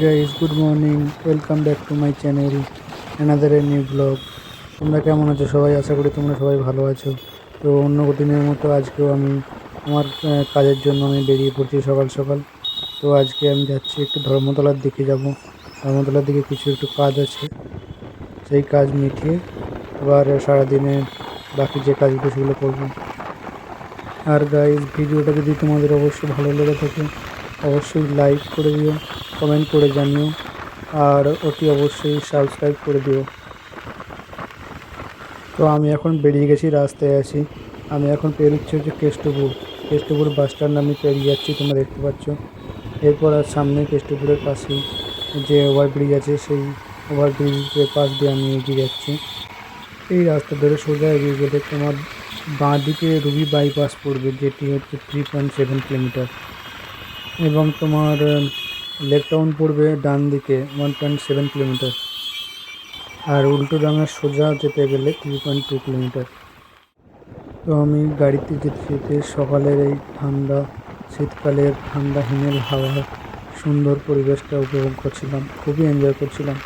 Guys, good morning. Welcome back to my channel, another a new blog. তোমরা কেমন আছো সবাই? আশা করি তোমরা সবাই ভালো আছো। তো অন্য দিনের মতো আজকেও আমি আমার কাজের জন্য আমি বেরিয়ে পড়ছি সকাল সকাল। তো আজকে আমি যাচ্ছি একটু ধর্মতলার দিকে যাব। ধর্মতলার দিকে কিছু একটু কাজ আছে, সেই কাজ মিটিয়ে আবার সারাদিনে বাকি যে কাজগুলো সেগুলো করবো। আর গাইস, ভিডিওটা যদি তোমাদের অবশ্যই ভালো লেগে থাকে অবশ্যই লাইক করে দিও, কমেন্ট করে জানিও, আর অতি অবশ্যই সাবস্ক্রাইব করে দিও। তো আমি এখন বেরিয়ে গেছি, রাস্তায় আছি। আমি এখন পেরোচ্ছি হচ্ছে কেষ্টপুর। কেষ্টপুর বাস স্ট্যান্ড আমি পেরিয়ে যাচ্ছি, তোমরা দেখতে পাচ্ছ। এরপর আর সামনে কেষ্টপুরের পাশেই যে ওভারব্রিজ আছে, সেই ওভারব্রিজের পাশ দিয়ে আমি এগিয়ে যাচ্ছি। এই রাস্তা ধরে সোজা এগিয়ে গেলে তোমার বাঁ দিকে রুবি বাইপাস পড়বে, যেটি হচ্ছে 3.7 কিলোমিটার। এবং তোমার লেক টাউন পড়বে ডান দিকে 1.7 কিলোমিটার। আর উল্টো ডাঙা সোজা যেতে গেলে 3.2 কিলোমিটার। তো আমি গাড়িতে যেতে যেতে সকালের এই ঠান্ডা, শীতকালের ঠান্ডা হিমেল হাওয়া, সুন্দর পরিবেশটা উপভোগ করছিলাম, খুবই এনজয় করছিলাম।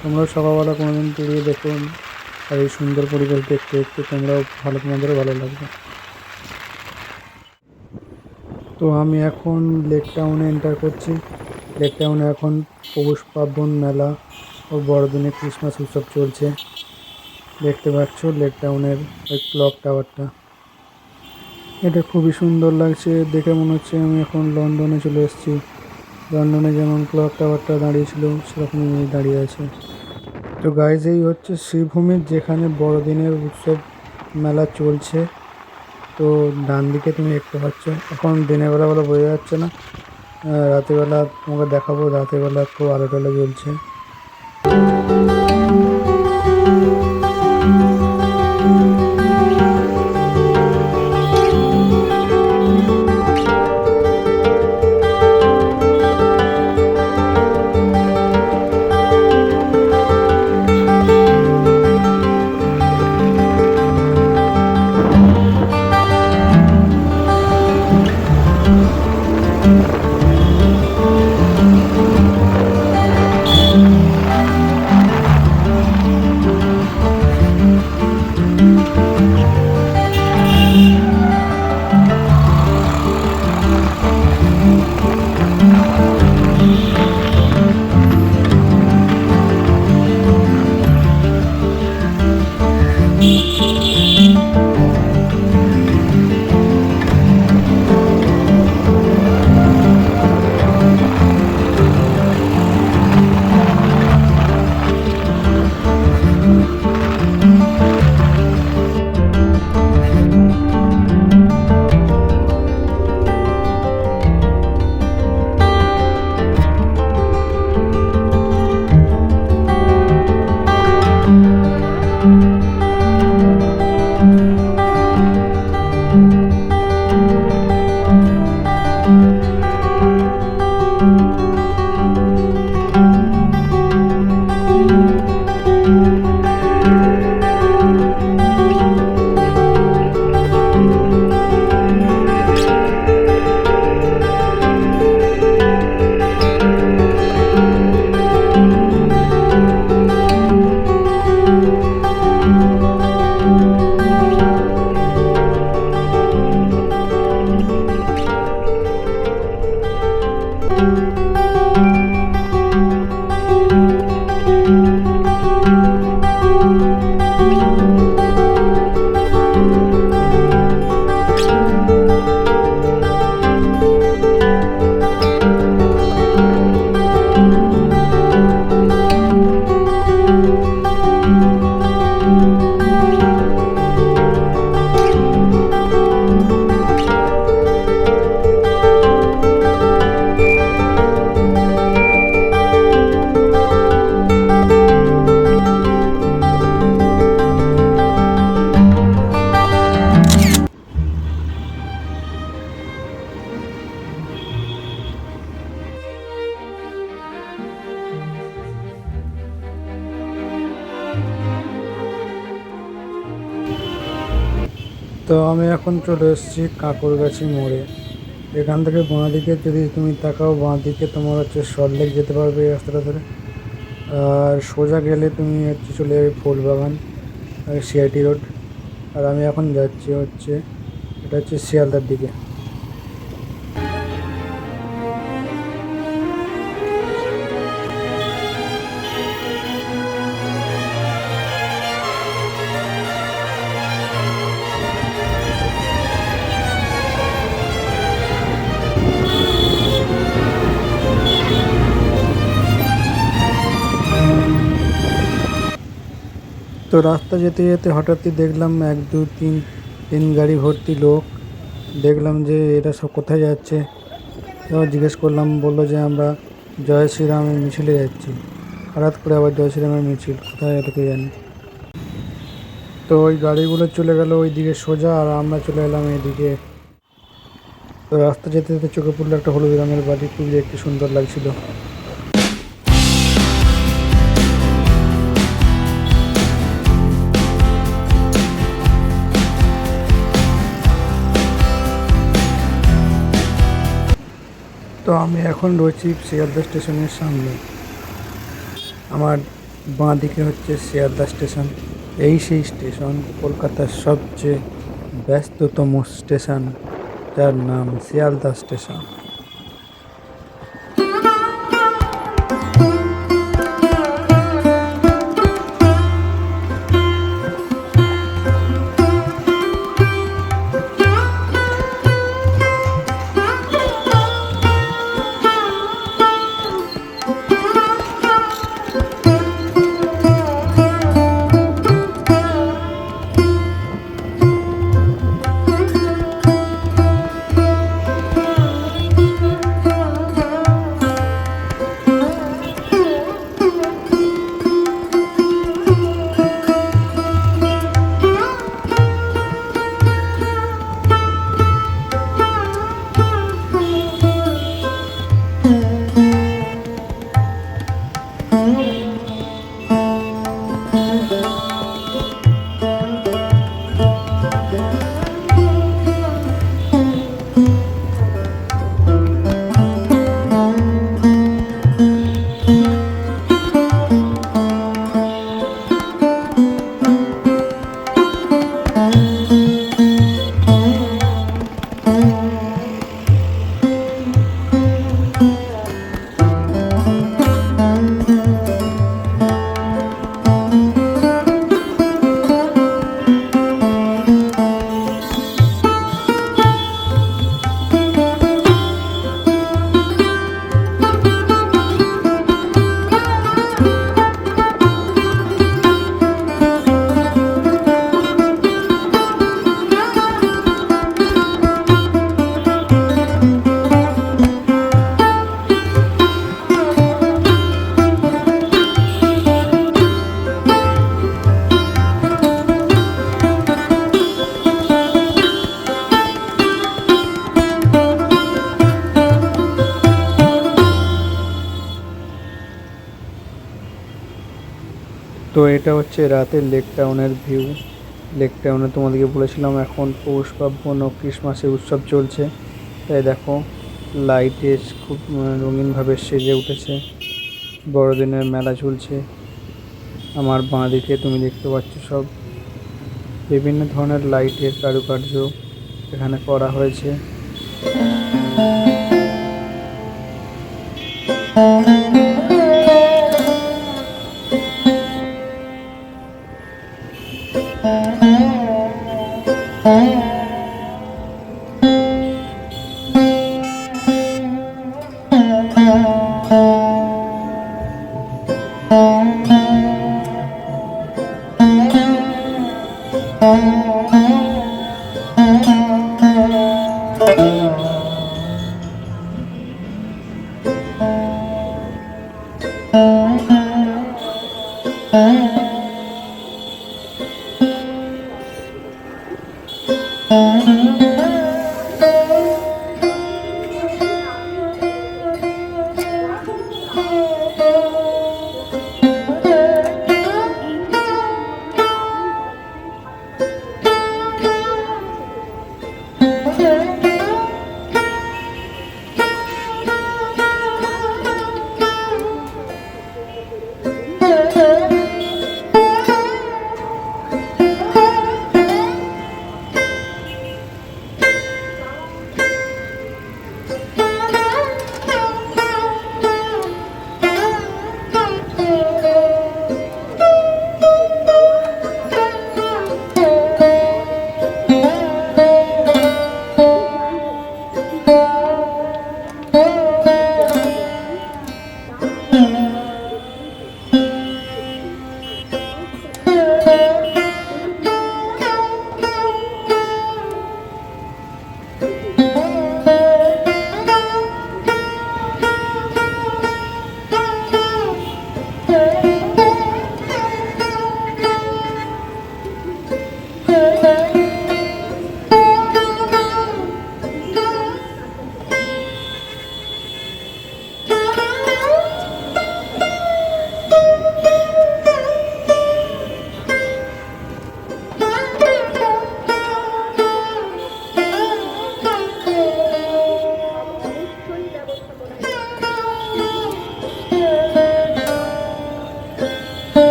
তোমরাও সকালবেলা কোনোদিন পেরিয়ে দেখুন, আর এই সুন্দর পরিবেশ দেখতে দেখতে তোমাদেরও ভালো লাগবে। তো আমি এখন লেক টাউনে এন্টার করছি। লেক টাউনে এখন পৌষ পার্বণ মেলা ও বড়দিনে ক্রিসমাস উৎসব চলছে। দেখতে পাচ্ছ লেক টাউনের ওই ক্লক টাওয়ারটা, এটা খুবই সুন্দর লাগছে দেখে। মনে হচ্ছে আমি এখন লন্ডনে চলে এসেছি। লন্ডনে যেমন ক্লক টাওয়ারটা দাঁড়িয়েছিল সেরকমই দাঁড়িয়ে আছে। তো গাইজ, এই হচ্ছে শ্রীভূমির যেখানে বড়দিনের উৎসব মেলা চলছে। তো ডান দিকে তুমি দেখতে পাচ্ছ, এখন দিনের বেলা বলে বোঝা যাচ্ছে না, রাতের বেলা তোমাকে দেখাবো। রাতের বেলা খুব আলো টালো জ্বলছে। তো আমি এখন চলে এসেছি কাঁকরগাছি মোড়ে। এখান থেকে বাঁ দিকে যদি তুমি তাকাও, বাঁ দিকে তোমার হচ্ছে সল্টলেক যেতে পারবে এই রাস্তাটা ধরে। আর সোজা গেলে তুমি হচ্ছে চলে যাবে ফুলবাগান, সিআইটি রোড। আর আমি এখন যাচ্ছি হচ্ছে, এটা হচ্ছে শিয়ালদার দিকে। তো রাস্তা যেতে যেতে হঠাৎই দেখলাম 1 2 3 গাড়ি ভর্তি লোক। দেখলাম যে এরা সব কোথায় যাচ্ছে। এবার জিজ্ঞেস করলাম, বললো যে আমরা জয় শ্রীরামের মিছিলে যাচ্ছি। হঠাৎ করে আবার জয় শ্রীরামের মিছিল, কোথায় এটা কে জানি। তো ওই গাড়িগুলো চলে গেল ওই দিকে সোজা, আর আমরা চলে এলাম এইদিকে। তো রাস্তা যেতে যেতে চোখে পড়লো একটা হলুদ রঙের বাড়ি, খুবই দেখতে সুন্দর লাগছিল। তো আমি এখন রয়েছি শিয়ালদা স্টেশনের সামনে। আমার বাঁ দিকে হচ্ছে শিয়ালদা স্টেশন। এই সেই স্টেশন, কলকাতার সবচেয়ে ব্যস্ততম স্টেশন, যার নাম শিয়ালদা স্টেশন। তো এটা হচ্ছে রাতের লেক টাউনের ভিউ। লেক টাউনে তোমাদেরকে বলেছিলাম এখন পৌষ পার্বণ ও ক্রিসমাসের উৎসব চলছে, তাই দেখো লাইটে খুব রঙিনভাবে সেজে উঠেছে, বড়দিনের মেলা চলছে। আমার বাঁ দিকে তুমি দেখতে পাচ্ছ সব বিভিন্ন ধরনের লাইটের কারুকার্য এখানে করা হয়েছে।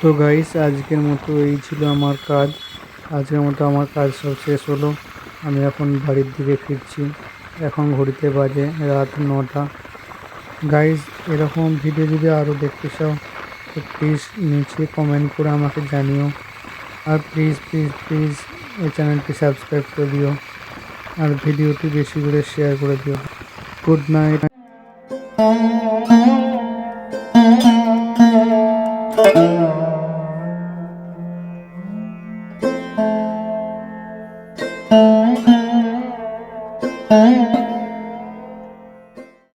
তো গাইস, আজকের মতো এই ছিল আমার কাজ। আজকের মতো আমার কাজ সব শেষ হলো। আমি এখন বাড়ির দিকে ফিরছি। এখন ঘড়িতে বাজে রাত 9টা। গাইস, এরকম ভিডিও যদি আরও দেখতে চাও তো প্লিজ নিচে কমেন্ট করে আমাকে জানিও। আর প্লিজ প্লিজ প্লিজ এই চ্যানেলটি সাবস্ক্রাইব করে দিও। আর ভিডিওটি বেশি করে শেয়ার করে দিও। Good night.